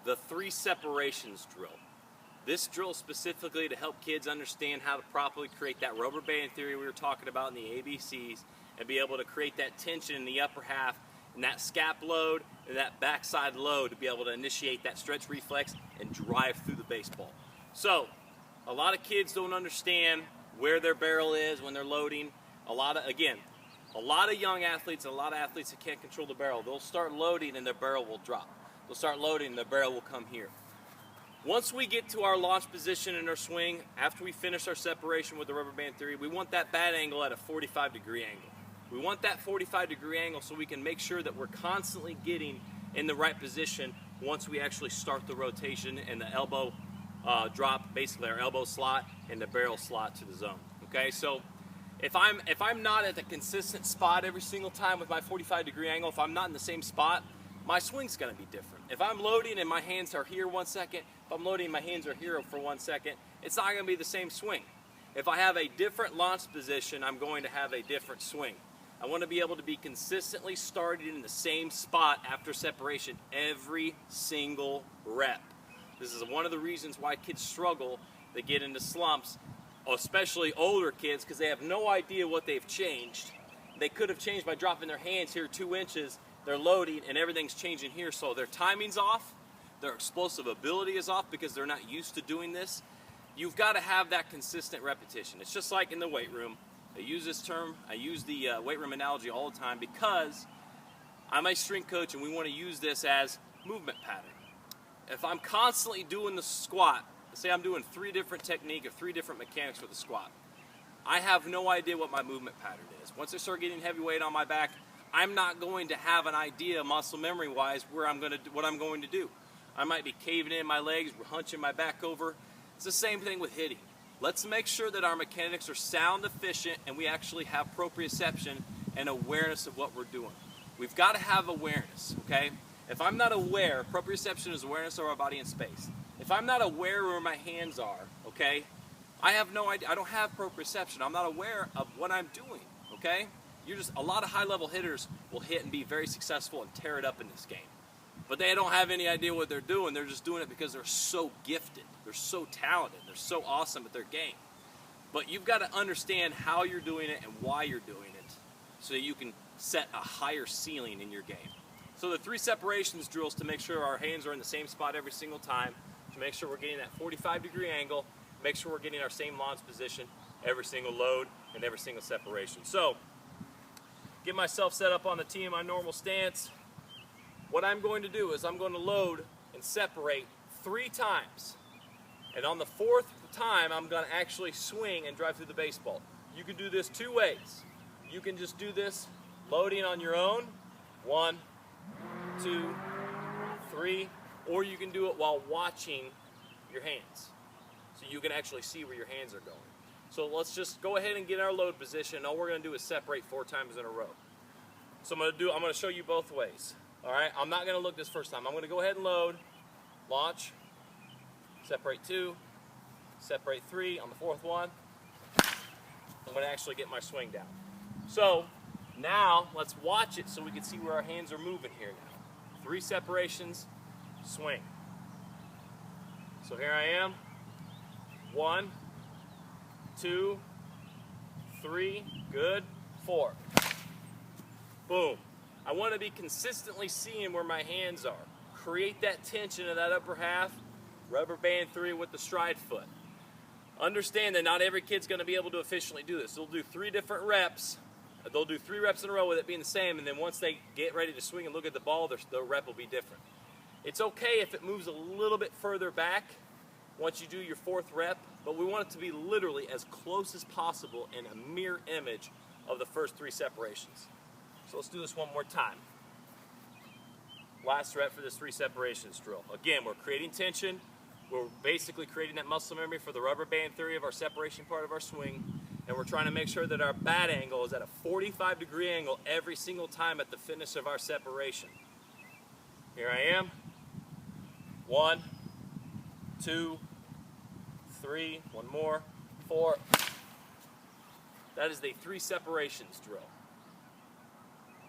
the 3 separations drill. This drill is specifically to help kids understand how to properly create that rubber band theory we were talking about in the ABCs and be able to create that tension in the upper half and that scap load and that backside load to be able to initiate that stretch reflex and drive through the baseball. So, a lot of kids don't understand where their barrel is when they're loading. A lot of young athletes and a lot of athletes that can't control the barrel, they'll start loading and their barrel will drop. They'll start loading and their barrel will come here. Once we get to our launch position in our swing, after we finish our separation with the rubber band theory, we want that bat angle at a 45-degree angle. We want that 45-degree angle so we can make sure that we're constantly getting in the right position once we actually start the rotation and the elbow drop, basically our elbow slot and the barrel slot to the zone. Okay, so if I'm not at the consistent spot every single time with my 45-degree angle, if I'm not in the same spot, my swing's going to be different. If I'm loading and my hands are here 1 second, if I'm loading and my hands are here for 1 second, it's not going to be the same swing. If I have a different launch position, I'm going to have a different swing. I want to be able to be consistently started in the same spot after separation every single rep. This is one of the reasons why kids struggle. They get into slumps, especially older kids, because they have no idea what they've changed. They could have changed by dropping their hands here 2 inches. They're loading and everything's changing here, so their timing's off, their explosive ability is off because they're not used to doing this. You've got to have that consistent repetition. It's just like in the weight room. I use this term, I use the weight room analogy all the time because I'm a strength coach and we want to use this as movement pattern. If I'm constantly doing the squat, say I'm doing 3 different techniques or 3 different mechanics for the squat, I have no idea what my movement pattern is. Once I start getting heavy weight on my back, I'm not going to have an idea muscle memory wise what I'm going to do. I might be caving in my legs, hunching my back over. It's the same thing with hitting. Let's make sure that our mechanics are sound, efficient, and we actually have proprioception and awareness of what we're doing. We've got to have awareness, okay? If I'm not aware, proprioception is awareness of our body in space. If I'm not aware where my hands are, okay, I have no idea. I don't have proprioception. I'm not aware of what I'm doing, okay? A lot of high-level hitters will hit and be very successful and tear it up in this game. But they don't have any idea what they're doing. They're just doing it because they're so gifted. They're so talented. They're so awesome at their game. But you've got to understand how you're doing it and why you're doing it so that you can set a higher ceiling in your game. So the 3 separations drills to make sure our hands are in the same spot every single time, to make sure we're getting that 45-degree angle, make sure we're getting our same launch position every single load and every single separation. So, get myself set up on the tee in my normal stance. What I'm going to do is I'm going to load and separate 3 times. And on the 4th time, I'm going to actually swing and drive through the baseball. You can do this 2 ways. You can just do this loading on your own, 1, 2, 3, or you can do it while watching your hands. So you can actually see where your hands are going. So let's just go ahead and get our load position. All we're going to do is separate 4 times in a row. So I'm going to show you both ways. All right, I'm not going to look this first time. I'm going to go ahead and load, launch, separate 2, separate 3 on the 4th one. I'm going to actually get my swing down. So now let's watch it so we can see where our hands are moving here now. 3 separations, swing. So here I am. 1, 2, 3, good, 4. Boom. I want to be consistently seeing where my hands are. Create that tension in that upper half. Rubber band theory with the stride foot. Understand that not every kid's going to be able to efficiently do this. They'll do 3 different reps. They'll do 3 reps in a row with it being the same, and then once they get ready to swing and look at the ball, their rep will be different. It's okay if it moves a little bit further back once you do your 4th rep, but we want it to be literally as close as possible in a mirror image of the first 3 separations. So let's do this one more time. Last rep for this 3 separations drill. Again, we're creating tension. We're basically creating that muscle memory for the rubber band theory of our separation part of our swing. And we're trying to make sure that our bat angle is at a 45-degree angle every single time at the finish of our separation. Here I am. 1, 2, 3, one more, 4. That is the 3 separations drill.